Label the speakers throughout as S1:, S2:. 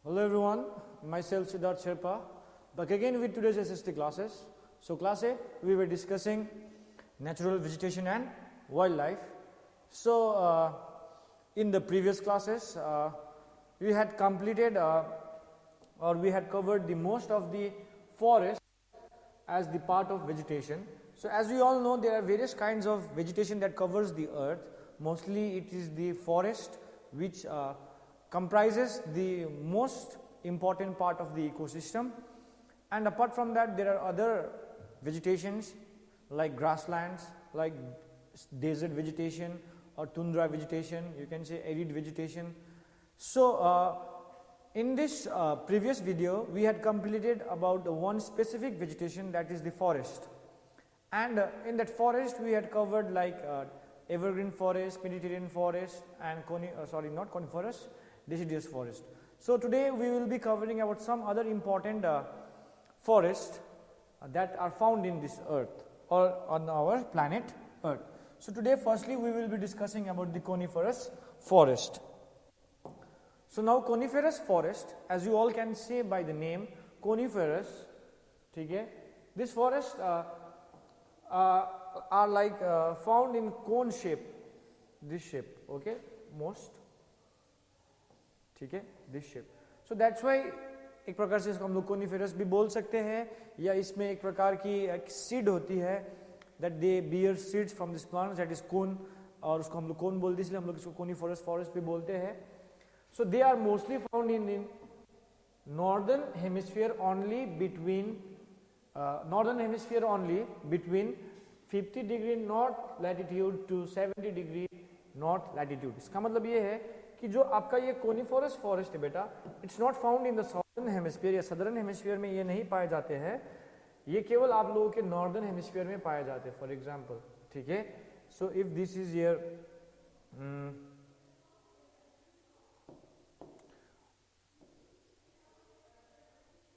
S1: Hello everyone, myself Siddharth Sherpa, back again with today's SST classes. So class A, we were discussing natural vegetation and wildlife. So in the previous classes, we had completed or we had covered the most of the forest as the part of vegetation. So as we all know, there are various kinds of vegetation that covers the earth. Mostly it is the forest which comprises the most important part of the ecosystem, and apart from that there are other vegetations like grasslands, like desert vegetation or tundra vegetation, you can say arid vegetation. So in this previous video we had completed about one specific vegetation, that is the forest, and in that forest we had covered like evergreen forest, Mediterranean forest, and not coniferous, deciduous forest. So today we will be covering about some other important forests that are found in this earth or on our planet earth. So today firstly we will be discussing about the coniferous forest. So now coniferous forest, as you all can say by the name coniferous, okay, this forest are like found in cone shape, this shape, okay, most, ठीक है, this shape. So that's why एक प्रकार से इसको हम लोग coniferous भी बोल सकते हैं, या इसमें एक प्रकार की एक सीड होती है that they bear seeds from this plant, that is cone, और उसको हम लोग कोन बोलते हैं, इसलिए हम लोग इसको कोनिफेरस फॉरेस्ट भी बोलते हैं. So they are mostly found in northern hemisphere only between 50 degree north latitude to 70 degree north latitude. इसका मतलब ये है कि जो आपका ये कोनिफेरस फॉरेस्ट है बेटा, it's not found in the southern hemisphere या सदर्न हेमिस्फीयर में ये नहीं पाए जाते हैं, ये केवल आप लोगों के नॉर्दर्न हेमिस्फीयर में पाए जाते हैं. फॉर एग्जांपल, ठीक है. So if this is your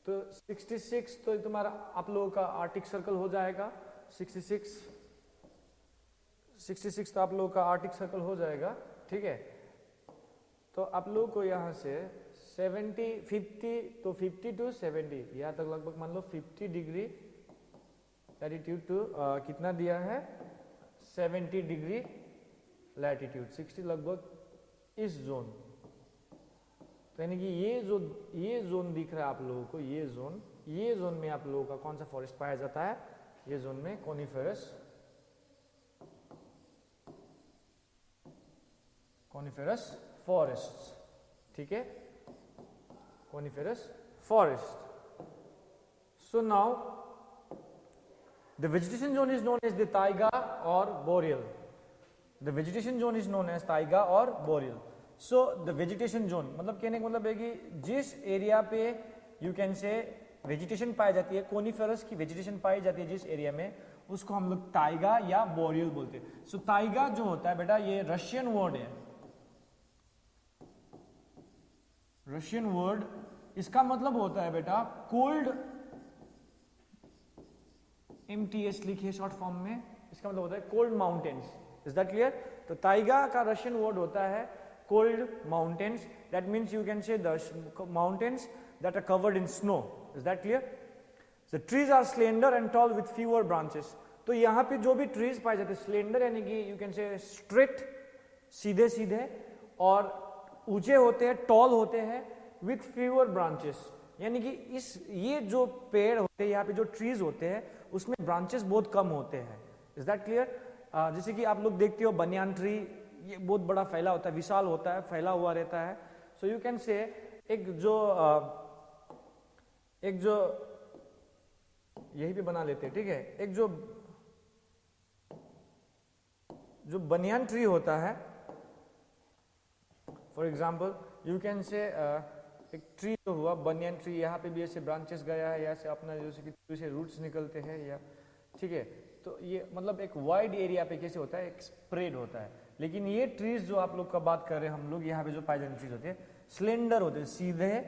S1: तो 66 तो तुम्हारा आप लोगों का आर्टिक सर्कल हो जाएगा. 66 तो आप लोगों का आर्टिक सर्कल हो जाएगा, ठीक है. तो आप लोगों को यहाँ से 50 टू 70 यहाँ तक लगभग मान लो 50 डिग्री लैटिट्यूड टू कितना दिया है 70 डिग्री लैटिट्यूड, 60 लगभग इस जोन. तो यानी कि ये जोन दिख रहा है आप लोगों को, ये जोन में आप लोगों का कौन सा फॉरेस्ट पाया जाता है, ये जोन में कोनिफेरस फॉरेस्ट, ठीक है, coniferous forest. So now the vegetation zone is known as the taiga और boreal. The vegetation zone is known as taiga और boreal. So the vegetation zone मतलब कहने का मतलब है कि जिस एरिया पे यू कैन से वेजिटेशन पाई जाती है, कोनिफेरस की वेजिटेशन पाई जाती है जिस एरिया में, उसको हम लोग ताइगा या बोरियल बोलते हैं. सो ताइगा जो होता है बेटा, ये रशियन वर्ड है, रशियन वर्ड. इसका मतलब होता है बेटा कोल्ड, MTS लिखिए शॉर्ट फॉर्म में, इसका मतलब होता है cold mountains. Is that clear? तो ताइगा का रशियन वर्ड होता है cold mountains. That means you can say the mountains that are covered in snow. Is that clear? The trees are slender and tall with fewer branches. तो यहाँ पे जो भी trees पाए जाते हैं, स्लेंडर यानी कि यू कैन से स्ट्रेट, सीधे सीधे, और ऊंचे होते हैं, टॉल होते हैं, विथ फ्यूअर ब्रांचेस, यानी कि ये जो पेड़ होते हैं, यहाँ पे जो ट्रीज होते हैं, उसमें ब्रांचेस बहुत कम होते हैं. Is that clear? जैसे कि आप लोग देखते हो बनियान ट्री, ये बहुत बड़ा फैला होता है, विशाल होता है, फैला हुआ रहता है. सो यू कैन से एक जो यही पे बना लेते हैं, ठीक है, एक जो बनियान ट्री होता है, फॉर एग्जाम्पल यू कैन से एक ट्री जो हुआ बनियान ट्री, यहाँ पे भी ऐसे ब्रांचेस गया है, यहाँ से अपना जैसे कि ट्री से रूट्स निकलते हैं, या ठीक है. तो ये मतलब एक वाइड एरिया पे कैसे होता है, एक स्प्रेड होता है. लेकिन ये ट्रीज जो आप लोग का बात कर रहे हैं हम लोग, यहाँ पे जो पाए जाने ट्रीज होते हैं, स्लेंडर होते हैं, सीधे,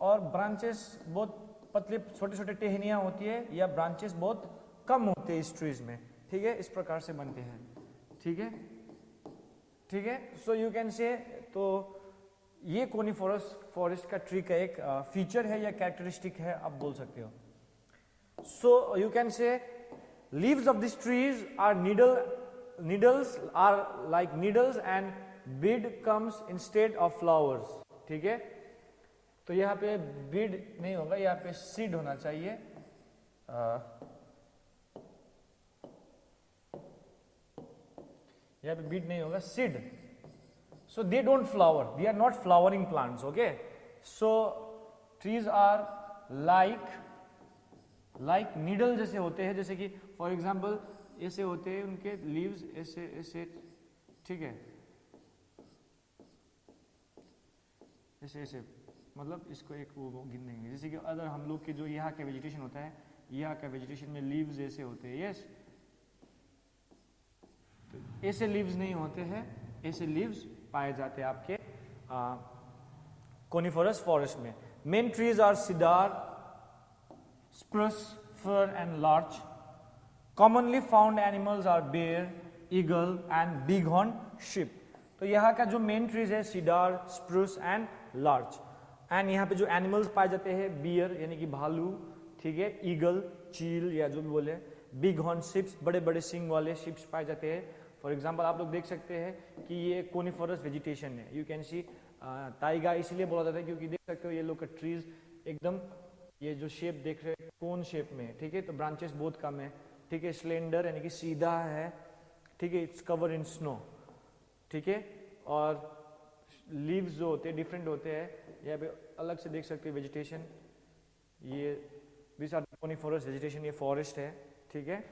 S1: और ब्रांचेस बहुत पतले, छोटे छोटे टहनियाँ होती है, या ब्रांचेस बहुत कम होते हैं इस ट्रीज में, ठीक है. इस प्रकार से बनते हैं, ठीक है, ठीक है. सो यू कैन से, तो ये कोनिफोरस फॉरेस्ट का ट्री का एक फीचर है या कैरेक्टरिस्टिक है, आप बोल सकते हो. So you can say leaves of this trees are needles are like needles and bead comes instead of flowers. ठीक है, तो यहाँ पे बीड नहीं होगा, यहाँ पे सीड होना चाहिए. यहाँ पे बीड नहीं होगा, seed. So they don't flower, they are not flowering plants. Okay, so trees are like needle जैसे होते हैं, जैसे कि फॉर एग्जाम्पल ऐसे होते हैं उनके लीव्स, ऐसे ऐसे. ठीक है, ऐसे ऐसे, मतलब इसको एक वो गिन देंगे. जैसे कि अगर हम लोग के जो यहाँ का वेजिटेशन होता है, यहाँ का वेजिटेशन में लीव्स ऐसे होते हैं. यस, तो ऐसे लीव्स नहीं होते हैं, ऐसे लीव्स पाए जाते हैं आपके कोनिफोरस फॉरेस्ट में. Main trees are cedar, spruce, fir and larch. Commonly found animals are bear, eagle and bighorn sheep. तो यहाँ का जो मेन ट्रीज है cedar, spruce and larch. And यहाँ पे जो एनिमल्स पाए जाते हैं, बियर यानी कि भालू, ठीक है, ईगल, चील या जो भी बोले, बिग हॉर्न शिप्स, बड़े बड़े सिंग वाले शिप्स पाए जाते हैं. फॉर एग्जांपल आप लोग देख सकते हैं कि ये कोनिफोरस वेजिटेशन है. यू कैन सी ताइगा इसलिए बोला जाता है क्योंकि देख सकते हो ये लोग का ट्रीज एकदम ये जो शेप देख रहे हैं कोन शेप में. ठीक है, तो ब्रांचेस बहुत कम है. ठीक है, स्लेंडर यानी कि सीधा है. ठीक है, इट्स कवर इन स्नो. ठीक है, और लीव्स जो होते हैं डिफरेंट होते हैं. यहाँ पे अलग से देख सकते हैं वेजिटेशन. ये दिस आर कोनिफोरस वेजिटेशन, ये फॉरेस्ट है. ठीक है,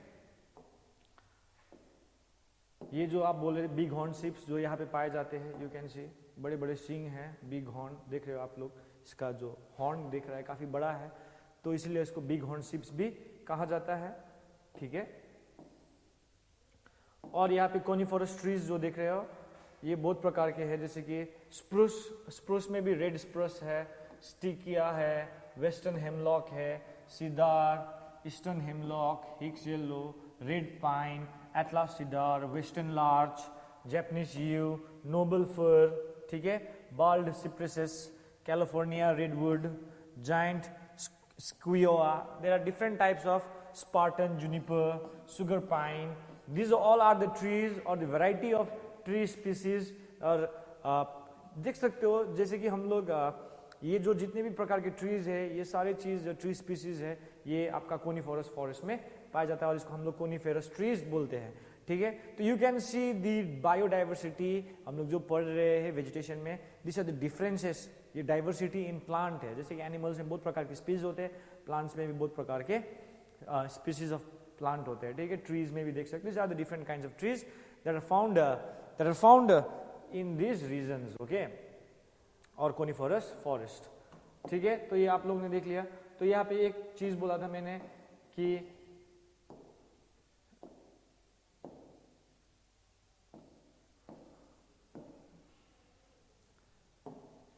S1: ये जो आप बोल रहे बिग हॉर्न शिप्स जो यहाँ पे पाए जाते हैं, यू कैन सी बड़े बड़े सिंग हैं, बिग हॉर्न देख रहे हो आप लोग. इसका जो हॉर्न दिख रहा है काफी बड़ा है, तो इसलिए इसको बिग हॉर्न शिप्स भी कहा जाता है. ठीक है, और यहाँ पे कोनिफोरस ट्रीज जो देख रहे हो ये बहुत प्रकार के हैं, जैसे कि स्प्रूस में भी रेड स्प्रूस है, स्टिकिया है, वेस्टर्न हेमलॉक है, cedar, eastern hemlock, Hicks yellow, red pine, atlas cedar, western larch, Japanese yew, noble fir. ठीक है, bald cypresses, California redwood, giant sequoia. There are different types of Spartan, juniper, sugar pine. These all are the trees or the variety of tree species. और देख सकते हो जैसे कि हम लोग ये जो जितने भी प्रकार के ट्रीज है, ये सारे चीज जो ट्री स्पीसीज है, ये आपका कोनिफोरस फॉरेस्ट में पाया जाता है और इसको हम लोग कोनिफेरस ट्रीज बोलते हैं. ठीक है, तो you can C the biodiversity. हम लोग जो पढ़ रहे हैं वेजिटेशन में, दिस आर द डिफरेंसेस. ये डाइवर्सिटी इन प्लांट है, जैसे कि एनिमल्स में बहुत प्रकार के स्पीसीज होते हैं, प्लांट्स में भी बहुत प्रकार के स्पीसीज ऑफ प्लांट होते हैं. ठीक है, ट्रीज में भी देख सकते हैं. These are the different kinds of trees that are found in these regions. Okay, और कोनिफोरस फॉरेस्ट. ठीक है, तो ये आप लोगों ने देख लिया. तो यहाँ पे एक चीज बोला था मैंने कि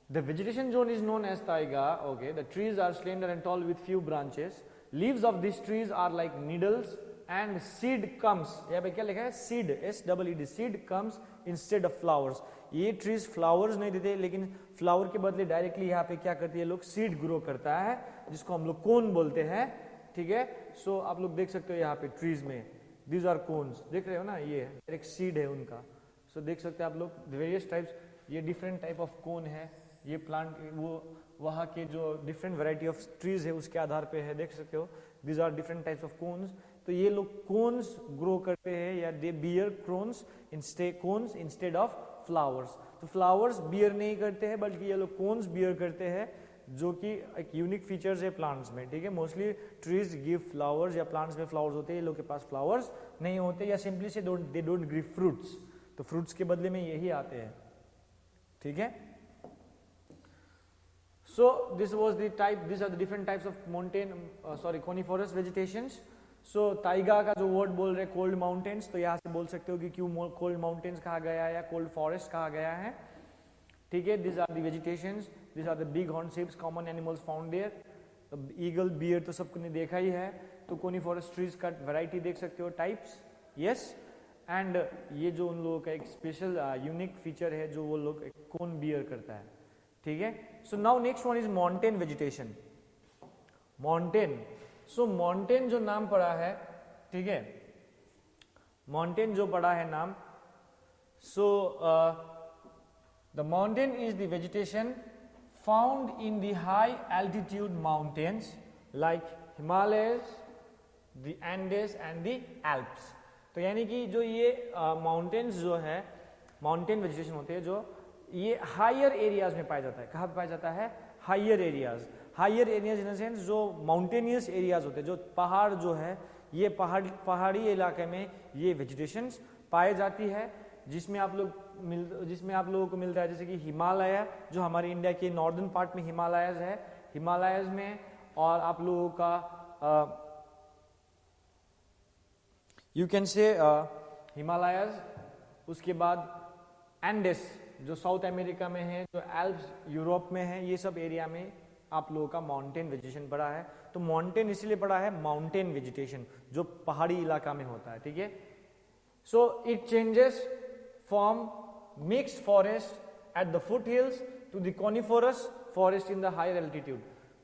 S1: the vegetation zone is known as taiga. Okay, the trees are slender and tall with few branches. Leaves of these trees are like needles and seed comes. यहाँ पे क्या लिखा है? Seed, S-E-E-D. Seed comes instead of flowers. ये trees flowers नहीं देते, लेकिन flower के बदले डायरेक्टली यहाँ पे क्या करती है लोग, seed grow करता है, जिसको हम लोग कोन बोलते हैं. ठीक है, सो आप लोग देख सकते हो यहाँ पे trees में these are cones. देख रहे हो ना, ये एक seed है उनका. सो देख सकते हैं आप लोग various types. ये different type of cone है. ये प्लांट वो वहाँ के जो डिफरेंट वैरायटी ऑफ ट्रीज है उसके आधार पे है. देख सकते हो these are different types of cones. तो ये लोग कोन्स ग्रो करते हैं या they bear cones instead of flowers. तो फ्लावर्स बियर नहीं करते हैं, बल्कि ये लोग कोन्स बियर करते हैं, जो कि एक यूनिक फीचर्स है प्लांट्स में. ठीक है, मोस्टली ट्रीज गिव फ्लावर्स या प्लांट्स में फ्लावर्स होते हैं, ये लोग के पास फ्लावर्स नहीं होते, या सिंपली से दे डोंट गिव फ्रूट्स. तो फ्रूट्स के बदले में यही आते हैं. ठीक है, so this was the type, these are the different types of coniferous vegetations. so taiga का जो वर्ड बोल रहे कोल्ड माउंटेन्स, तो यहाँ से बोल सकते हो कि क्यों कोल्ड माउंटेन्स कहा गया है या कोल्ड फॉरेस्ट कहा गया है. ठीक है, these are the vegetations, these are the big horn shapes, common animals found there. Eagle, bear तो सबको ने देखा ही है. तो कोनिफोरस ट्रीज का वैरायटी देख सकते हो, टाइप्स. यस, एंड ये जो उन लोगों का एक स्पेशल यूनिक फीचर है, जो वो लोग कोन बियर करता है. ठीक है। So now next one is mountain vegetation. Mountain, so mountain जो नाम पड़ा है, ठीक है, माउंटेन जो पड़ा है नाम, so the mountain is the vegetation found in the high altitude mountains like Himalayas, the Andes and the Alps. तो यानी कि जो ये माउंटेन्स जो है, माउंटेन वेजिटेशन होते हैं जो ये हायर एरियाज में पाया जाता है। कहाँ पे पाया जाता है? Higher areas. Higher areas in the sense जो माउंटेनियस एरियाज होते हैं, जो पहाड़ जो है, ये पहाड़ी इलाके में ये वेजिटेशन पाई जाती है, जिसमें आप लोगों को मिलता है जैसे कि हिमालय, जो हमारे इंडिया के नॉर्दर्न पार्ट में हिमालयस है, हिमालयस में, और आप लोगों का यू कैन से हिमालयस, उसके बाद एंडेस जो साउथ अमेरिका में है, जो एल्प्स यूरोप में है, ये सब एरिया में आप लोगों का माउंटेन वेजिटेशन पड़ा है। तो माउंटेन इसलिए पड़ा है, माउंटेन वेजिटेशन जो पहाड़ी इलाका में होता है, ठीक है। So it changes from mixed forest at the foot hills to the coniferous forest in the higher altitude.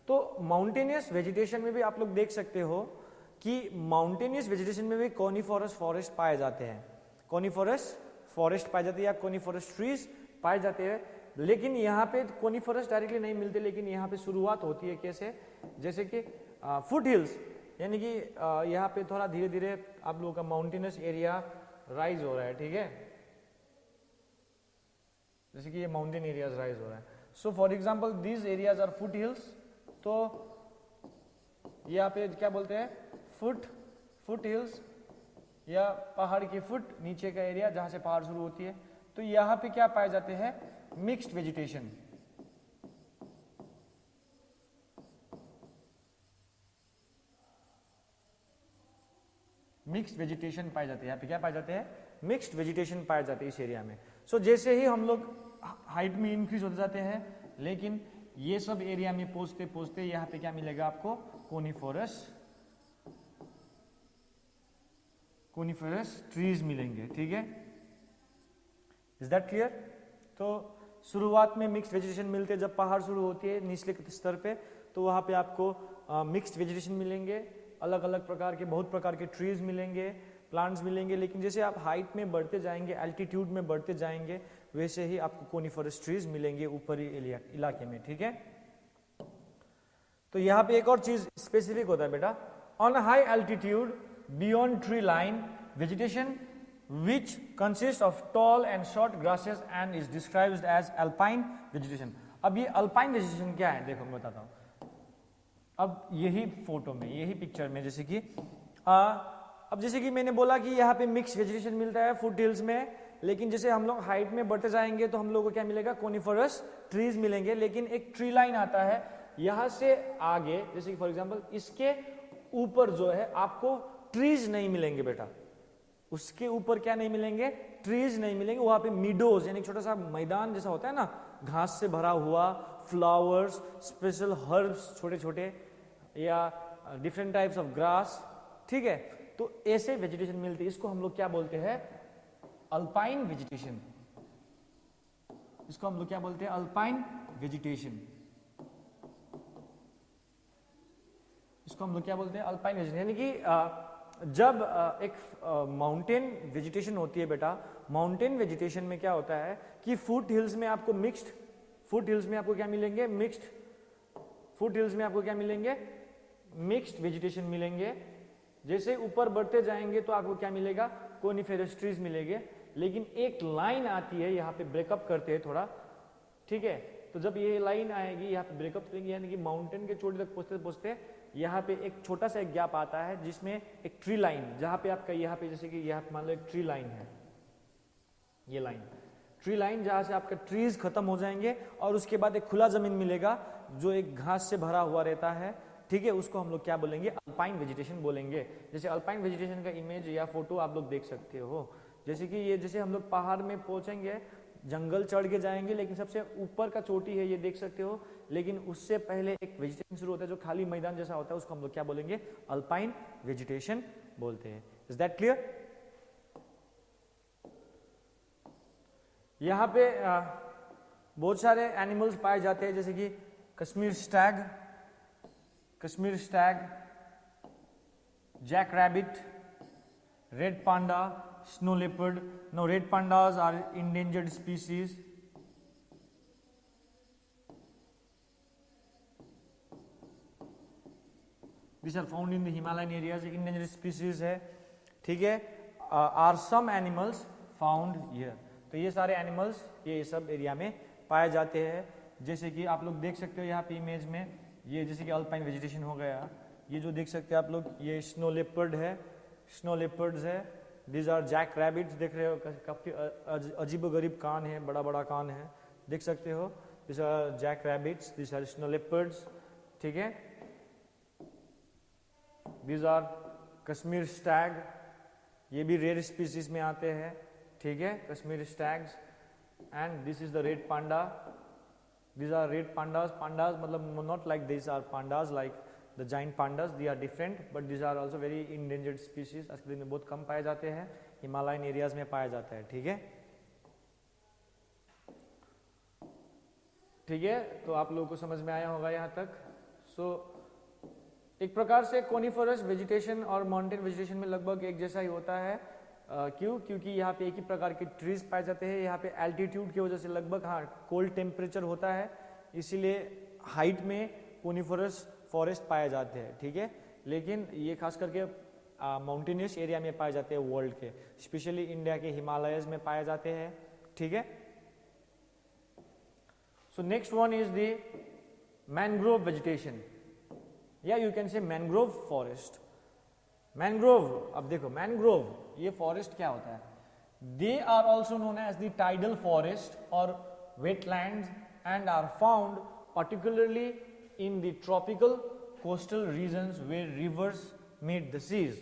S1: तो माउंटेनियस वेजिटेशन में भी आप लोग देख सकते हो कि माउंटेनियस वेजिटेशन में भी कॉनिफोरस फॉरेस्ट पाए जाते हैं, कॉनिफोरस फॉरेस्ट पाए जाते हैं या कॉनिफोरस ट्रीज पाए जाते हैं। लेकिन यहाँ पे कॉनिफोरस डायरेक्टली नहीं मिलते, लेकिन यहाँ पे शुरुआत होती है कैसे, जैसे कि फुट हिल्स, यानी कि यहाँ पे थोड़ा धीरे धीरे आप लोगों का माउंटेनस एरिया राइज हो रहा है, ठीक है, जैसे कि ये माउंटेन एरियाज राइज हो रहा है। So for example these areas are foot hills. तो यहाँ पे क्या बोलते हैं? फुट हिल्स या पहाड़ की फुट नीचे का एरिया जहां से पहाड़ शुरू होती है। तो यहाँ पे क्या पाए जाते हैं? Mixed vegetation. मिक्स्ड वेजिटेशन पाए जाते हैं। यहाँ पे क्या पाए जाते हैं? मिक्स्ड वेजिटेशन पाए जाते हैं इस एरिया में। सो जैसे ही हम लोग हाइट में इंक्रीज होते जाते हैं, लेकिन ये सब एरिया में पहुंचते पहुंचते यहाँ पे क्या मिलेगा आपको? कोनिफरस ट्रीज मिलेंगे, ठीक है। Is that clear? तो शुरुआत में मिक्स्ड वेजिटेशन मिलते हैं जब पहाड़ शुरू होती है निचले स्तर पे, तो वहां पे आपको मिक्स्ड वेजिटेशन मिलेंगे, अलग अलग प्रकार के, बहुत प्रकार के ट्रीज मिलेंगे, प्लांट्स मिलेंगे। लेकिन जैसे आप हाइट में बढ़ते जाएंगे, एल्टीट्यूड में बढ़ते जाएंगे, वैसे ही आपको कोनिफरस ट्रीज मिलेंगे ऊपरी इलाके में, ठीक है। तो यहाँ पे एक और चीज स्पेसिफिक होता है बेटा, on high altitude beyond tree line vegetation which consists of tall and short grasses and is described as alpine vegetation। अब ये अल्पाइन वेजिटेशन क्या है देखो मैं बताता हूँ। अब यही फोटो में, यही पिक्चर में, जैसे कि अब जैसे कि मैंने बोला कि यहाँ पे मिक्स वेजिटेशन मिलता है फुट हिल्स में, लेकिन जैसे हम लोग हाइट में बढ़ते जाएंगे तो हम लोगों को क्या मिलेगा? कोनिफरस ट्रीज मिलेंगे। लेकिन एक ट्री लाइन आता है यहाँ से आगे, जैसे कि फॉर एग्जाम्पल इसके ऊपर जो है आपको ट्रीज नहीं मिलेंगे बेटा, उसके ऊपर क्या नहीं मिलेंगे? ट्रीज नहीं मिलेंगे। वहां पे मीडोज यानी छोटा सा मैदान जैसा होता है ना, घास से भरा हुआ, फ्लावर्स, स्पेशल हर्ब्स छोटे छोटे, या डिफरेंट टाइप्स ऑफ ग्रास, ठीक है। तो ऐसे वेजिटेशन मिलती है, इसको हम लोग क्या बोलते हैं? Alpine vegetation. इसको हम लोग क्या बोलते हैं? Alpine vegetation. इसको हम लोग क्या बोलते हैं? Alpine vegetation. यानी कि जब एक माउंटेन वेजिटेशन होती है बेटा, माउंटेन वेजिटेशन में क्या होता है कि फुट हिल्स में आपको मिक्स्ड, फुट हिल्स में आपको क्या मिलेंगे? फुट हिल्स में आपको क्या मिलेंगे? मिक्स्ड वेजिटेशन मिलेंगे। जैसे ऊपर बढ़ते जाएंगे तो आपको क्या मिलेगा? कोनिफेरस ट्रीज मिलेंगे। लेकिन एक लाइन आती है, यहाँ पे ब्रेकअप करते हैं थोड़ा, ठीक है। तो जब ये लाइन आएगी, यहाँ पे ब्रेकअप करेंगे, यानी कि माउंटेन के चोटी तक पहुंचते पहुंचते यहाँ पे एक छोटा सा एक गैप आता है, जिसमें एक ट्री लाइन, जहां पे आपका यहाँ पे जैसे कि यहाँ पे मान लो एक ट्री लाइन है, ये लाइन ट्री लाइन, जहां से आपका ट्रीज खत्म हो जाएंगे और उसके बाद एक खुला जमीन मिलेगा जो एक घास से भरा हुआ रहता है, ठीक है। उसको हम लोग क्या बोलेंगे? अल्पाइन वेजिटेशन बोलेंगे। जैसे अल्पाइन वेजिटेशन का इमेज या फोटो आप लोग देख सकते हो, जैसे कि ये जैसे हम लोग पहाड़ में पहुंचेंगे, जंगल चढ़ के जाएंगे, लेकिन सबसे ऊपर का चोटी है ये देख सकते हो, लेकिन उससे पहले एक वेजिटेशन शुरू होता है जो खाली मैदान जैसा होता है, उसको हम लोग क्या बोलेंगे? अल्पाइन वेजिटेशन बोलते हैं। Is that clear? यहाँ पे बहुत सारे एनिमल्स पाए जाते हैं जैसे कि Kashmir stag, jack rabbit, red panda, snow leopard. Now red pandas are endangered species. These are found in the Himalayan areas. Endangered species है, ठीक है. Are some animals found here. तो ये सारे एनिमल्स ये सब एरिया में पाए जाते हैं. जैसे कि आप लोग देख सकते हो यहाँ पे इमेज में, ये जैसे कि अल्पाइन वेजिटेशन हो गया, ये जो देख सकते हैं आप लोग, ये स्नो लेपर्ड है, स्नो लेपर्ड्स है. These are जैक रैबिट्स, देख रहे हो काफी अजीब गरीब कान है, बड़ा बड़ा कान है, देख सकते हो. These are jack rabbits, these are snow leopards, ठीक है. These are कश्मीर स्टैग, ये भी रेयर स्पीसीज में आते हैं, ठीक है, Kashmir stags. And this is the red panda. These are red pandas. Pandas मतलब not like these are pandas like the giant pandas. They are different, but these are also very endangered species. आज के दिन में बहुत कम पाए जाते हैं, Himalayan areas में पाया जाता है, ठीक है. ठीक है, तो आप लोगों को समझ में आया होगा यहाँ तक. सो एक प्रकार से कोनिफरस वेजिटेशन और माउंटेन वेजिटेशन में लगभग एक जैसा ही होता है. क्यों? क्योंकि यहाँ पे एक ही प्रकार के ट्रीज पाए जाते हैं. यहाँ पे एल्टीट्यूड की वजह से लगभग कोल्ड टेम्परेचर होता है, इसीलिए हाइट में कोनिफरस फॉरेस्ट पाए जाते हैं, ठीक है. लेकिन ये खास करके माउंटेनियस एरिया में पाए जाते हैं वर्ल्ड के, स्पेशली इंडिया के हिमालयस में पाए जाते हैं, ठीक है. So next one is the mangrove vegetation, या you can say mangrove forest. Mangrove, अब देखो मैनग्रोव ये फॉरेस्ट क्या होता है. They are also known as the tidal forest और wetlands and are found particularly in the tropical coastal regions where rivers meet the seas.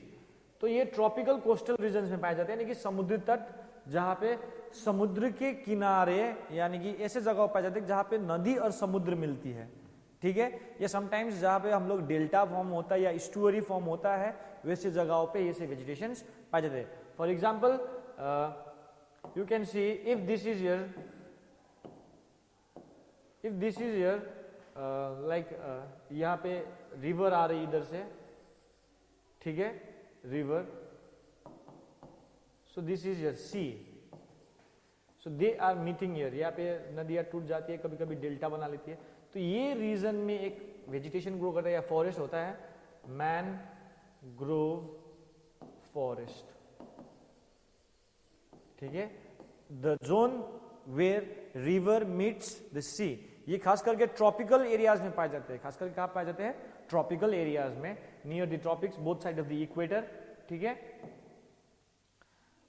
S1: तो ये tropical coastal regions में पाए जाते हैं, यानी कि समुद्री तट, जहां पे समुद्र के किनारे, यानी कि ऐसे जगह पाए जाते हैं जहां पे नदी और समुद्र मिलती है, ठीक है. या समटाइम्स जहां पे हम लोग डेल्टा फॉर्म होता है या स्टुअरी फॉर्म होता है, वैसे जगहों पे ये से वेजिटेशंस पाए जाते हैं. For example you can see if this is your like यहाँ पे रिवर आ रही इधर से, ठीक है, river. So this is your sea. So they are meeting here. यहाँ पे नदियाँ टूट जाती है, कभी कभी डेल्टा बना लेती है. तो ये रीजन में एक वेजिटेशन ग्रो करता है या फॉरेस्ट होता है, मैनग्रोव फॉरेस्ट, ठीक है. The zone where river meets the sea. ये खास करके ट्रॉपिकल एरियाज में पाए जाते हैं. खास करके कहाँ पाए जाते हैं? ट्रॉपिकल एरियाज में, near the tropics, both side of the equator, ठीक है.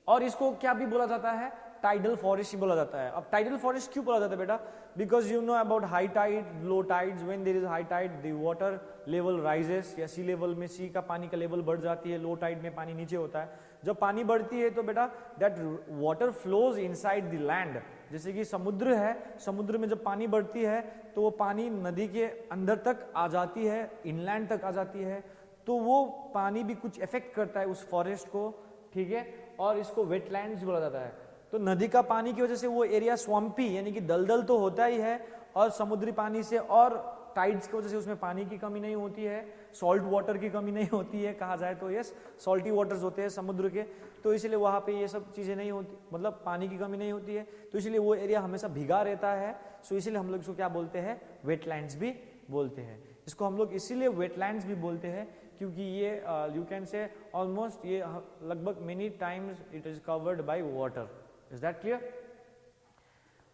S1: और इसको क्या भी बोला जाता है? टाइडल फॉरेस्ट ही बोला जाता है. अब टाइडल फॉरेस्ट क्यों बोला जाता है बेटा? Because you know about high tide, low tides. When there is high tide the water level rises, या सी लेवल में सी का पानी का लेवल बढ़ जाती है, लो टाइड में पानी नीचे होता है. जब पानी बढ़ती है तो बेटा that water flows inside the land. जैसे कि समुद्र है, समुद्र में जब पानी बढ़ती है तो वो पानी नदी के अंदर तक आ जाती है, इनलैंड तक आ जाती है. तो वो पानी भी कुछ इफेक्ट करता है उस फॉरेस्ट को, ठीक है. और इसको वेटलैंड्स बोला जाता है. तो नदी का पानी की वजह से वो एरिया स्वम्पी, यानी कि दलदल तो होता ही है, और समुद्री पानी से और टाइड्स की वजह से उसमें पानी की कमी नहीं होती है, सॉल्ट वाटर की कमी नहीं होती है, कहा जाए तो यस, सॉल्टी वाटर्स होते हैं समुद्र के. तो इसलिए वहाँ पे ये सब चीज़ें नहीं होती, मतलब पानी की कमी नहीं होती है. तो इसलिए वो एरिया हमेशा भीगा रहता है. सो इसीलिए हम लोग इसको क्या बोलते हैं? वेटलैंड्स भी बोलते हैं. इसको हम लोग इसीलिए वेटलैंड्स भी बोलते हैं क्योंकि ये यू कैन से ऑलमोस्ट ये लगभग many times it is covered by water. Is that clear?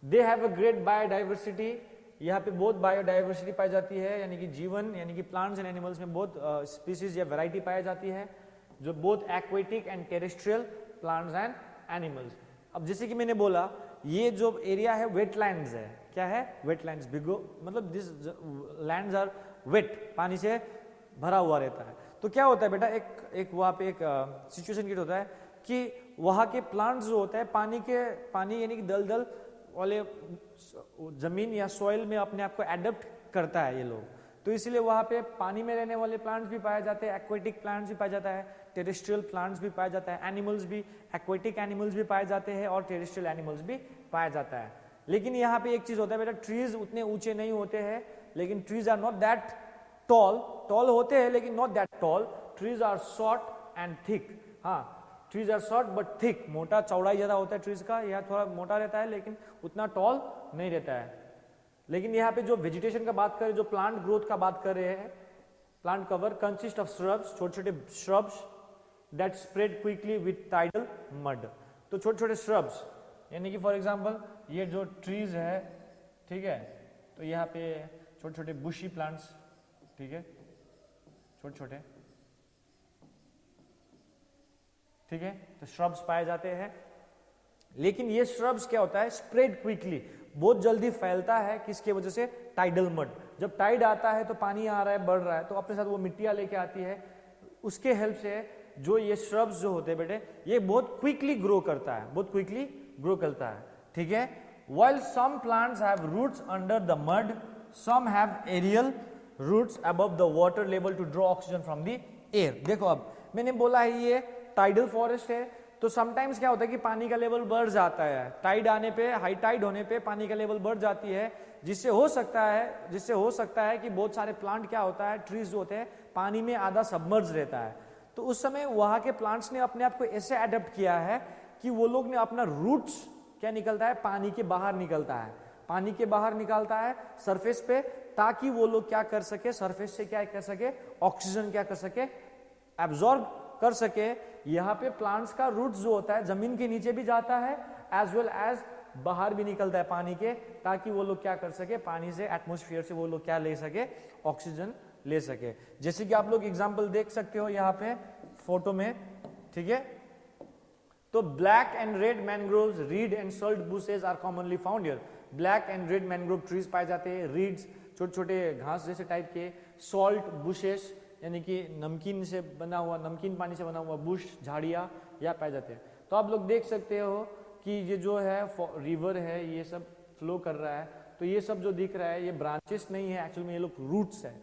S1: They have a great biodiversity. यहाँ पे बहुत बायोडाइवर्सिटी पाई जाती है, यानी कि जीवन, यानी कि प्लांट्स एंड एनिमल्स में बहुत स्पीसीज या वैरायटी पाई जाती है, जो both aquatic and terrestrial plants and animals. अब जैसे कि मैंने बोला, ये जो एरिया है वेटलैंड्स है. क्या है? वेटलैंड्स. बिगो मतलब दिस लैंड्स आर वेट, पानी से भरा हुआ रहता है. तो क्या होता है बेटा, एक वहाँ पे एक सिचुएशन क्रिएट होता है कि वहाँ के प्लांट्स जो होता है पानी यानी कि दलदल वाले जमीन या सॉइल में अपने आप को एडप्ट करता है ये लोग. तो इसलिए वहाँ पे पानी में रहने वाले प्लांट्स भी पाए जाते हैं, एक्वेटिक प्लांट्स भी पाया जाता है, टेरेस्ट्रियल प्लांट्स भी पाया जाता है, एनिमल्स भी, एक्वेटिक एनिमल्स भी पाए जाते हैं और टेरेस्ट्रियल एनिमल्स भी पाया जाता है. लेकिन यहाँ पे एक चीज होता है बेटा, ट्रीज उतने ऊंचे नहीं होते हैं, लेकिन trees are not that tall, tall होते हैं लेकिन not that tall, trees are short and thick. हाँ, trees are short but thick, मोटा चौड़ाई ज्यादा होता है ट्रीज का, यह थोड़ा मोटा रहता है लेकिन उतना टॉल नहीं रहता है। लेकिन यहाँ पे जो वेजिटेशन का बात करें, जो प्लांट ग्रोथ का बात कर रहे हैं, plant cover consist of shrubs, छोटे छोटे shrubs that spread quickly with tidal mud. तो छोटे छोटे श्रब्स यानी कि फॉर एग्जांपल ये जो ट्रीज है, ठीक है, तो यहाँ पे छोटे छोटे बुशी प्लांट्स, ठीक है, छोटे छोटे, ठीक है, तो श्रब्स पाए जाते हैं। लेकिन ये श्रब्स क्या होता है, स्प्रेड क्विकली, बहुत जल्दी फैलता है, किसके वजह से, टाइडल मड। जब टाइड आता है तो पानी आ रहा है, बढ़ रहा है, तो अपने साथ वो मिट्टियां लेके आती है, उसके हेल्प से जो ये श्रब्स जो होते हैं बेटे, ये बहुत क्विकली ग्रो करता है, बहुत क्विकली ग्रो करता है, ठीक है। While some plants have roots under the mud, some have aerial roots above the water level to draw oxygen from the air। देखो अब मैंने बोला है ये टाइडल फॉरेस्ट है, तो समटाइम्स क्या होता है कि पानी का लेवल बढ़ जाता है, टाइड आने पे, हाई टाइड होने पे पानी का लेवल बढ़ जाती है, जिससे हो सकता है कि बहुत सारे प्लांट क्या होता है, ट्रीज जो होते हैं पानी में आधा सबमर्ज रहता है, तो उस समय वहां के प्लांट्स ने अपने आप को ऐसे अडेप्ट किया है कि वो लोग ने अपना रूट्स क्या निकलता है, पानी के बाहर निकलता है, पानी के बाहर निकालता है सरफेस पे, ताकि वो लोग क्या कर सके, सरफेस से क्या कर सके, ऑक्सीजन क्या कर सके, एब्जॉर्ब कर सके। यहाँ पे प्लांट्स का रूट्स जो होता है जमीन के नीचे भी जाता है, एज वेल एज बाहर भी निकलता है पानी के, ताकि वो लोग क्या कर सके, पानी से, एटमोस्फियर से वो लोग क्या ले सके, ऑक्सीजन ले सके। जैसे कि आप लोग एग्जांपल देख सकते हो यहाँ पे फोटो में, ठीक है। तो black and red mangroves, reed and salt bushes are commonly found here. Black and red mangrove trees पाए जाते हैं, रीड्स छोटे छोटे घास जैसे टाइप के, सॉल्ट बुशेस यानी कि नमकीन से बना हुआ, नमकीन पानी से बना हुआ बुश, झाड़ियाँ या पाए जाते हैं। तो आप लोग देख सकते हो कि ये जो है रिवर है, ये सब फ्लो कर रहा है, तो ये सब जो दिख रहा है ये ब्रांचेस नहीं है, एक्चुअल में ये लोग रूट्स है।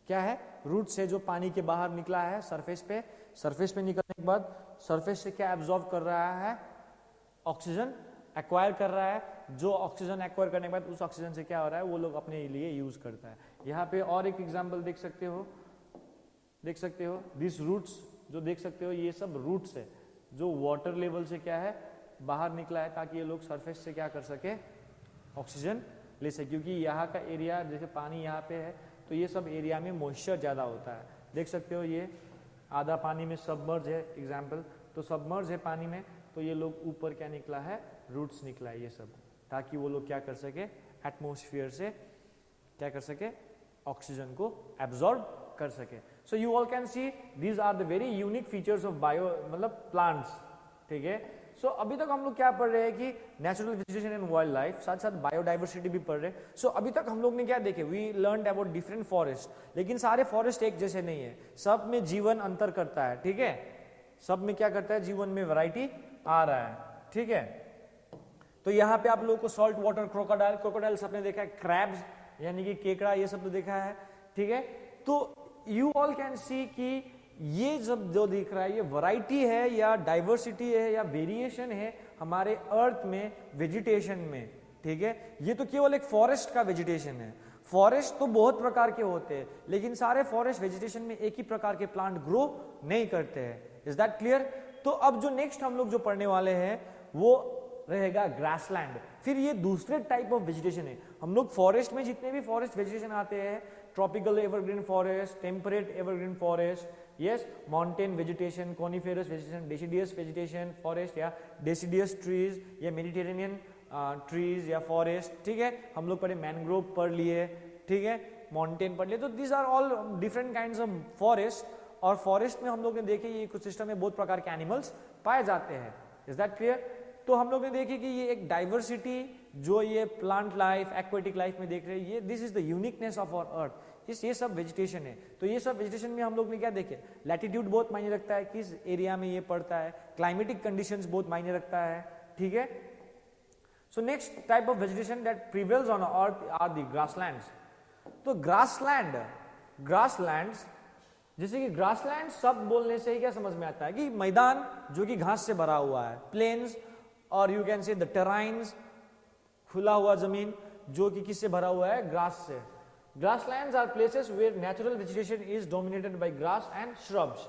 S1: क्या है, रूट्स है, जो पानी के बाहर निकला है सरफेस पे, सरफेस पे निकलने के बाद सरफेस से क्या एब्जॉर्ब कर रहा है, ऑक्सीजन एक्वायर कर रहा है, जो ऑक्सीजन एक्वायर करने के बाद उस ऑक्सीजन से क्या हो रहा है, वो लोग अपने लिए यूज करता है। यहाँ पे और एक एग्जाम्पल देख सकते हो, दिस रूट्स जो देख सकते हो, ये सब रूट्स है जो वाटर लेवल से क्या है, बाहर निकला है, ताकि ये लोग सरफेस से क्या कर सके, ऑक्सीजन ले सके। क्योंकि यहाँ का एरिया, जैसे पानी यहाँ पे है, तो ये सब एरिया में मॉइस्चर ज्यादा होता है। देख सकते हो ये आधा पानी में सबमर्ज है एग्जाम्पल, तो सबमर्ज है पानी में, तो ये लोग ऊपर क्या निकला है, रूट्स निकला है ये सब, ताकि वो लोग क्या कर सके, एटमोस्फियर से क्या कर सके, ऑक्सीजन को एब्जॉर्ब कर सके। So you all can see these are the very unique features of bio, मतलब प्लांट्स, ठीक है। सो अभी तक हम लोग क्या पढ़ रहे हैं कि natural vegetation and wild life, साथ साथ बायोडाइवर्सिटी भी पढ़ रहे हैं। सो अभी तक हम लोग ने क्या देखे, we learn about different forest, लेकिन सारे फॉरेस्ट एक जैसे नहीं है, सब में जीवन अंतर करता है, ठीक है, सब में क्या करता है, जीवन में वैरायटी आ रहा है, ठीक है। तो यहाँ पे आप लोगों को सॉल्ट वाटर क्रोकोडाइल, क्रोकोडाइल्स आपने देखा है, क्रैब्स यानी कि केकड़ा, ये सब तो देखा है, ठीक है। तो यू ऑल कैन सी कि ये जब जो दिख रहा है ये वैरायटी है या डाइवर्सिटी है या वेरिएशन है हमारे अर्थ में, वेजिटेशन में, ठीक है। ये तो केवल एक फॉरेस्ट का वेजिटेशन है, फॉरेस्ट तो बहुत प्रकार के होते हैं, लेकिन सारे फॉरेस्ट वेजिटेशन में एक ही प्रकार के प्लांट ग्रो नहीं करते हैं। Is that clear? तो अब जो नेक्स्ट हम लोग जो पढ़ने वाले हैं वो रहेगा ग्रासलैंड। फिर ये दूसरे टाइप ऑफ वेजिटेशन है। हम लोग फॉरेस्ट में जितने भी फॉरेस्ट वेजिटेशन आते हैं, tropical evergreen forest, temperate evergreen forest, yes, mountain vegetation, coniferous vegetation, deciduous vegetation forest या डेसिडियस ट्रीज या मेडिटेरेनियन ट्रीज या फॉरेस्ट, ठीक है। हम लोग पढ़े मैनग्रोव पढ़ लिए, ठीक है, माउंटेन पढ़ लिए। तो these are all different kinds of forest, और फॉरेस्ट में हम लोग ने देखे ये इकोसिस्टम में बहुत प्रकार के एनिमल्स पाए जाते हैं। Is that clear? तो हम लोग ने देखे कि ये एक डाइवर्सिटी जो ये प्लांट लाइफ, एक्वेटिक लाइफ में देख रहे हैं, ये this is the uniqueness of our earth. ये सब वेजिटेशन है। तो ये सब वेजिटेशन में हम लोग ने क्या देखे, लैटिट्यूड बहुत मायने रखता है, किस एरिया में ये पड़ता है, क्लाइमेटिक कंडीशंस बहुत मायने रखता है, ठीक है। So next type of vegetation that prevails on earth are the grasslands. तो ग्रासलैंड्स जैसे कि ग्रासलैंड शब्द बोलने से ही क्या समझ में आता है कि मैदान जो कि घास से भरा हुआ है, प्लेन्स और यू कैन से द टेराइन्स खुला हुआ जमीन जो कि किससे भरा हुआ है, ग्रास से। Grasslands are places where natural vegetation is dominated by grass and shrubs.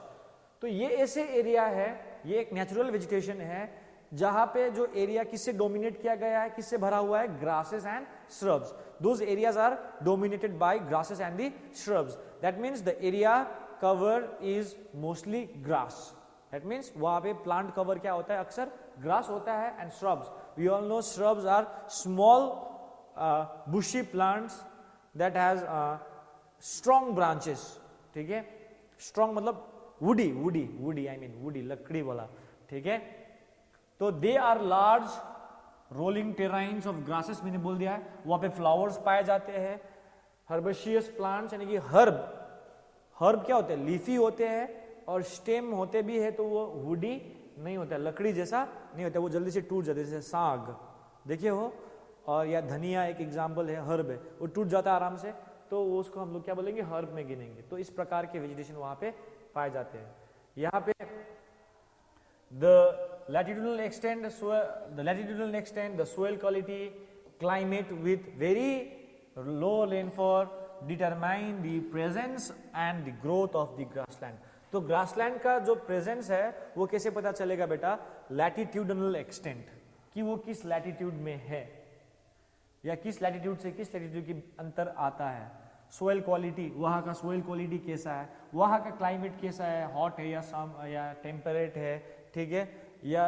S1: तो ये ऐसे एरिया है, ये एक नेचुरल वेजिटेशन है जहां पे जो एरिया किससे डोमिनेट किया गया है, किससे भरा हुआ है, grasses and shrubs. Those areas are dominated by grasses and the shrubs. That means the area cover is mostly grass. That means वहां पे प्लांट कवर क्या होता है, अक्सर ग्रास होता है and shrubs. We all know shrubs are small bushy plants that has strong branches. ठीक है, स्ट्रॉन्ग मतलब वुडी, आई मीन वुडी, लकड़ी वाला। ठीक है, तो they are large rolling terrains of grasses, मैंने बोल दिया है। वहां पे फ्लावर्स पाए जाते हैं। हर्बेशियस प्लांट्स यानी कि हर्ब क्या होते हैं, लीफी होते हैं, और स्टेम होते भी है तो वो वुडी नहीं होता, लकड़ी जैसा नहीं होता, वो जल्दी से टूट जाते, जैसे साग देखिए हो, और या धनिया एक एग्जाम्पल है, हर्ब है, वो टूट जाता है आराम से, तो वो उसको हम लोग क्या बोलेंगे, हर्ब में गिनेंगे। तो इस प्रकार के वेजिटेशन वहां पे पाए जाते हैं। यहाँ पे the latitudinal extent, the soil quality, climate with very low rainfall determine the presence and the growth of the grassland. तो grassland का जो presence है वो कैसे पता चलेगा बेटा, latitudinal extent, कि वो किस latitude में है या किस latitude से किस latitude की अंतर आता है। सोयल क्वालिटी, वहाँ का सोयल क्वालिटी कैसा है, वहाँ का क्लाइमेट कैसा है, हॉट है या टेम्परेट है, ठीक है, या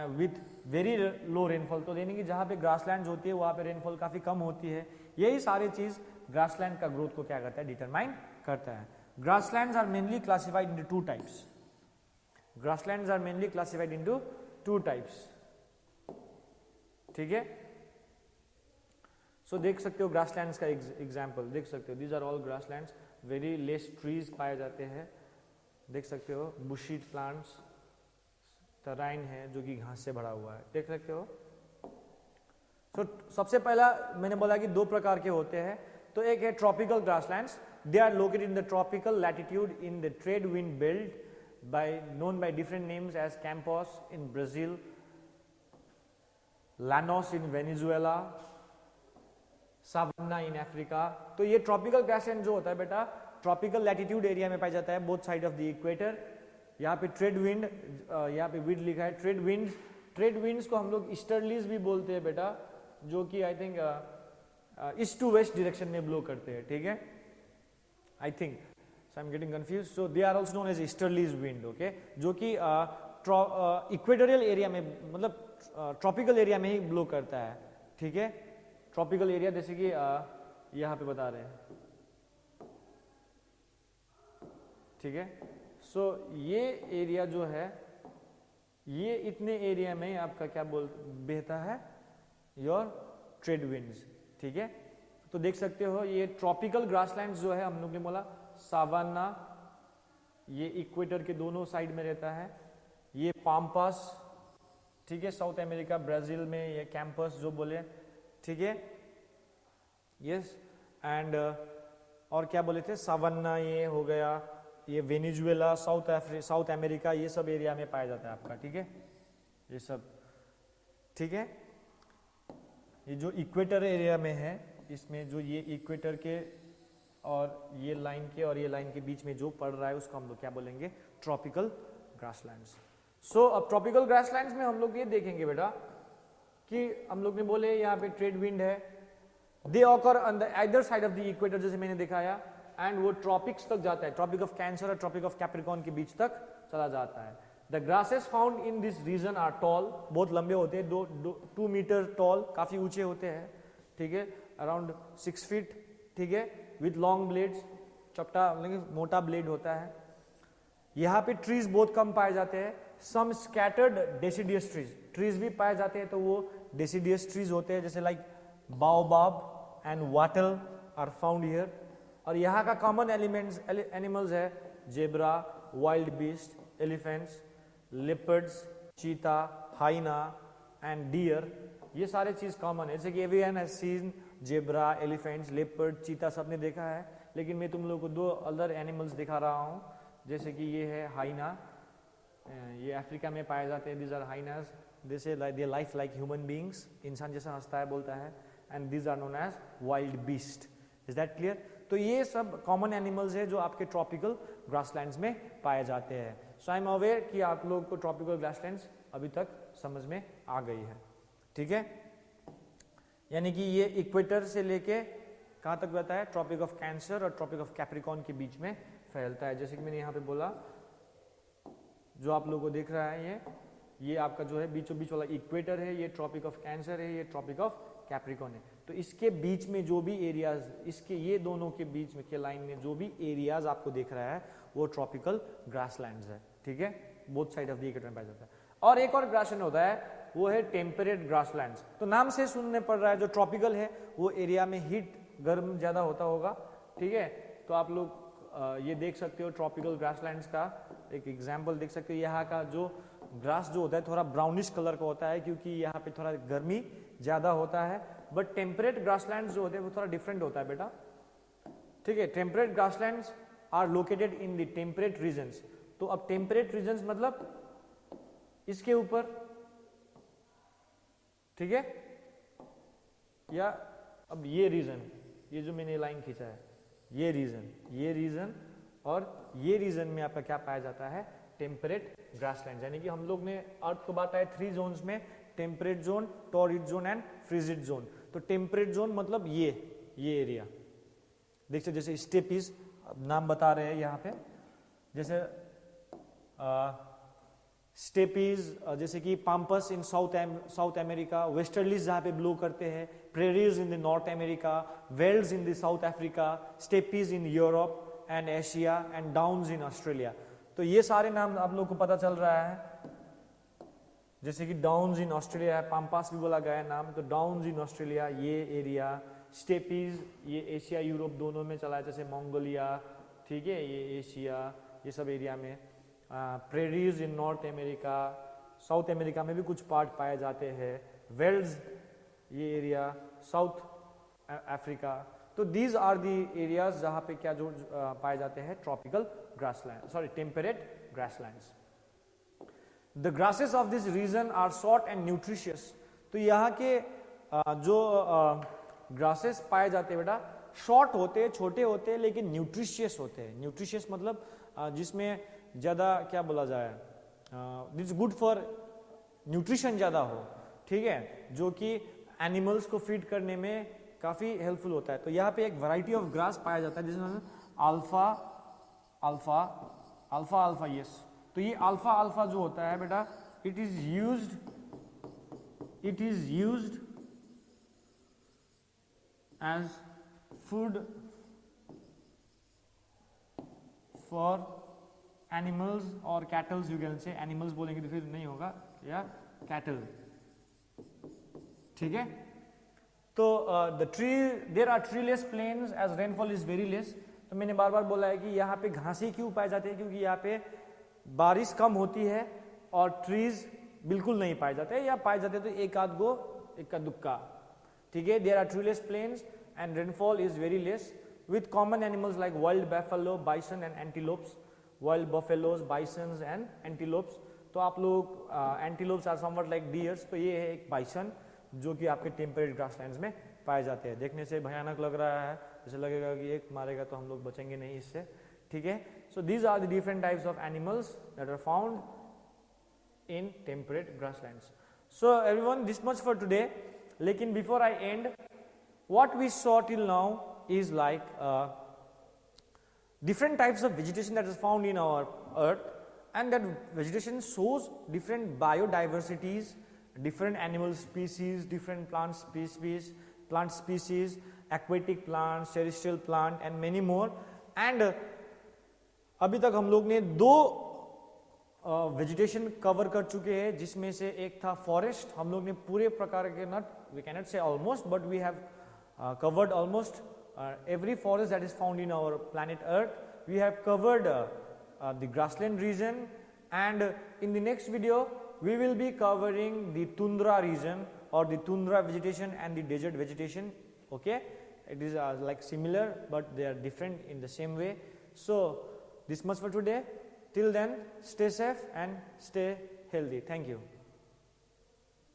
S1: विथ वेरी लो रेनफॉल। तो यानी कि जहाँ पे ग्रासलैंड होती है वहाँ पे रेनफॉल काफ़ी कम होती है। यही सारी चीज़ ग्रासलैंड का ग्रोथ को क्या करता है, डिटरमाइन करता है। Grasslands are mainly classified into two types. Grasslands are mainly classified into two types. ठीक है, सो देख सकते हो ग्रासलैंड्स का एग्जाम्पल देख सकते हो। These are all grasslands, very less trees पाए जाते हैं, देख सकते हो। बुशी प्लांट्स, टराइन है जो कि घास से भरा हुआ है, देख सकते हो। तो सबसे पहला मैंने बोला कि दो प्रकार के होते हैं। तो एक है tropical grasslands, they are located in the tropical latitude in the trade wind belt by known by different names as campos in Brazil, llanos in Venezuela, savanna in Africa. तो ये ट्रॉपिकल ग्रासलैंड जो होता है बेटा, tropical latitude area में पाया जाता है, both side of the equator. यहाँ पे ट्रेड विंड, यहाँ पे विंड लिखा है, ट्रेड विंड्स को हम लोग ईस्टर्लीज भी बोलते हैं बेटा, जो कि I think east to west direction में ब्लो करते हैं। ठीक है, I think so, I am getting confuse. So they are also known as easterlies wind, okay, जो कि इक्वेटोरियल एरिया में, मतलब ट्रॉपिकल एरिया में ही ब्लो करता है। ठीक है, ट्रॉपिकल एरिया जैसे कि यहाँ पे बता रहे हैं। ठीक है, सो ये एरिया जो है, ये इतने एरिया में आपका क्या बहता है, योर ट्रेड विंड्स। ठीक है, तो देख सकते हो ये ट्रॉपिकल ग्रासलैंड्स जो है, हम लोग ने बोला सावाना, ये इक्वेटर के दोनों साइड में रहता है। ये पाम्पास, ठीक है, साउथ अमेरिका, ब्राजील में ये कैंपस जो बोले, ठीक है, यस। एंड और क्या बोले थे, सावन्ना ये हो गया, ये वेनेजुएला, साउथ अमेरिका, ये सब एरिया में पाया जाता है आपका। ठीक है, ये सब। ठीक है, ये जो इक्वेटर एरिया में है, इसमें जो ये इक्वेटर के और ये लाइन के और ये लाइन के बीच में जो पड़ रहा है उसको हम लोग क्या बोलेंगे, ट्रॉपिकल ग्रासलैंड्स। सो अब ट्रॉपिकल ग्रासलैंड्स में हम लोग ये देखेंगे बेटा कि हम लोग ने बोले यहाँ पे ट्रेड विंड है, they occur on the either side of the equator, जैसे मैंने दिखाया, एंड वो ट्रॉपिक्स तक जाता है, ट्रॉपिक ऑफ कैंसर और ट्रॉपिक ऑफ कैप्रिकॉर्न के बीच तक चला जाता है। The grasses found in this region are tall, बहुत लंबे होते हैं, 2 मीटर टॉल, काफी ऊंचे होते हैं। ठीक है, अराउंड 6 फीट। ठीक है, विथ लॉन्ग ब्लेड्स, चपटा मोटा ब्लेड होता है। यहाँ पे ट्रीज बहुत कम पाए जाते हैं। सम स्कैटर्ड डेसिडियस ट्रीज भी पाए जाते हैं, तो वो डेसिडियस ट्रीज होते हैं, जैसे लाइक बाओबाब एंड वाटल आर फाउंड हियर। और यहाँ का कॉमन एनिमल्स है zebra, wild beast, elephants, leopards, चीता, हाइना एंड डियर। ये सारे चीज कॉमन है, जैसे कि everyone has seen zebra, elephants, leopard, चीता, सबने देखा है। लेकिन मैं तुम लोग को 2 अदर एनिमल्स दिखा रहा हूँ, जैसे कि ये है हाइना, ये अफ्रीका में पाए जाते हैं, these are hyenas. They say they laugh like human beings, इंसान जैसा हंसता है बोलता है, and these are known as wild beast. Is that clear? तो ये सब कॉमन एनिमल्स है जो आपके ट्रॉपिकल ग्रासलैंड्स में पाए जाते हैं. सो आई एम अवेयर कि आप लोग को ट्रॉपिकल ग्रासलैंड्स अभी तक समझ में आ गई है. ठीक है, यानी कि ये इक्वेटर से लेके कहाँ तक रहता है, ट्रॉपिक ऑफ कैंसर और ट्रॉपिक ऑफ कैप्रिकॉर्न के बीच में फैलता है. जैसे कि मैंने यहाँ पे बोला, जो आप लोगों को दिख रहा है ये आपका जो है बीचों बीच वाला इक्वेटर है, ये ट्रॉपिक ऑफ कैंसर है, ये ट्रॉपिक ऑफ कैप्रिकॉर्न है. तो इसके बीच में जो भी एरियाज, इसके ये दोनों के बीच में के लाइन में जो भी एरियाज आपको दिख रहा है वो ट्रॉपिकल ग्रासलैंड्स है. ठीक है, both side of the equator में पाया जाता है. और एक और ग्रासलैंड होता है वो है टेम्परेट ग्रासलैंड्स. तो नाम से सुनने पड़ रहा है, जो ट्रॉपिकल है वो एरिया में हीट गर्म ज्यादा होता होगा. ठीक है, तो आप लोग ये देख सकते हो ट्रॉपिकल ग्रासलैंड्स का एक एग्जाम्पल देख सकते हो. यहाँ का जो ग्रास जो होता है थोड़ा ब्राउनिश कलर का होता है क्योंकि यहाँ पे थोड़ा गर्मी ज्यादा होता है. बट टेम्परेट ग्रासलैंड्स जो होते हैं वो थोड़ा डिफरेंट होता है बेटा. ठीक है, temperate grasslands are located in the temperate regions. तो अब टेम्परेट रीजन्स मतलब इसके ऊपर, ठीक है, या अब ये रीजन, ये जो मैंने लाइन खींचा है ये रीजन और ये रीजन में आपका क्या पाया जाता है, टेम्परेट ग्रासलैंड. यानी कि हम लोग ने अर्थ को बांटा है 3 जोन्स में, temperate zone, torrid zone and frigid zone. तो टेम्परेट जोन मतलब ये एरिया देख सकते, जैसे स्टेपीज नाम बता रहे हैं यहाँ पे, जैसे स्टेपीज, जैसे कि pampas in South America, westerlies जहाँ पे ब्लो करते हैं, prairies in the North America, velds in the South Africa, steppes in Europe and Asia and downs in Australia. तो ये सारे नाम आप लोग को पता चल रहा है. जैसे कि डाउन्स इन ऑस्ट्रेलिया है, पाम्पास भी बोला गया है नाम, तो डाउन्स इन ऑस्ट्रेलिया ये एरिया, स्टेपीज ये एशिया यूरोप दोनों में चला है, जैसे मंगोलिया, ठीक है, ये एशिया, ये सब एरिया में. Prairies in North America, South America में भी कुछ पार्ट पाए जाते हैं, वेल्स ये एरिया, साउथ अफ्रीका. तो दीज आर दी एरियाज जहाँ पे क्या जो पाए जाते हैं tropical grassland, sorry temperate grasslands. The grasses of this region are short and nutritious. तो यहाँ के जो ग्रासेस पाए जाते हैं बेटा शॉर्ट होते हैं, छोटे होते हैं, लेकिन न्यूट्रिशियस होते हैं. न्यूट्रिशियस मतलब जिसमें ज़्यादा क्या बोला जाए, दिस गुड फॉर न्यूट्रिशन ज़्यादा हो. ठीक है, जो कि एनिमल्स को फीड करने में काफ़ी हेल्पफुल होता है. तो यहाँ पे एक वैरायटी ऑफ ग्रास पाया जाता है जिसमें alpha alpha alpha alpha yes. तो ये अल्फा अल्फा जो होता है बेटा, it is used as food for animals और cattles. You can say animals बोलेंगे तो फिर नहीं होगा, या कैटल. ठीक है, तो the tree there are treeless plains as rainfall is very less. तो मैंने बार बार बोला है कि यहाँ पे घासें क्यों पाए जाते हैं, क्योंकि यहाँ पे बारिश कम होती है और ट्रीज बिल्कुल नहीं पाए जाते, या पाए जाते तो एक आध गो इक्का दुक्का. ठीक है, there are treeless plains and rainfall is very less with common animals like wild buffalo, bison and antelopes. Wild buffaloes, bisons and antelopes. तो आप लोग antelopes are somewhat like deers. तो ये है एक bison जो कि आपके टेम्परेट ग्रासलैंड्स में पाए जाते हैं. देखने से भयानक लग रहा है, जैसे लगेगा कि एक मारेगा तो हम लोग बचेंगे नहीं इससे. ठीक है, so these are the different types of animals that are found in temperate grasslands. So everyone, this much for today. लेकिन before I end, what we saw till now is like different types of vegetation that is found in our earth, and that vegetation shows different biodiversities, different animal species, different plant species, aquatic plants, terrestrial plant and many more. And अभी तक हम लोग ने 2 vegetation cover कर चुके हैं, जिसमें से एक था फॉरेस्ट. हम लोग ने पूरे प्रकार के, not we can not say almost, but we have covered almost every forest that is found in our planet Earth. We have covered the grassland region, and in the next video we will be covering the tundra region or the tundra vegetation and the desert vegetation. Okay, it is like similar but they are different in the same way. So this much for today. Till then, stay safe and stay healthy. Thank you.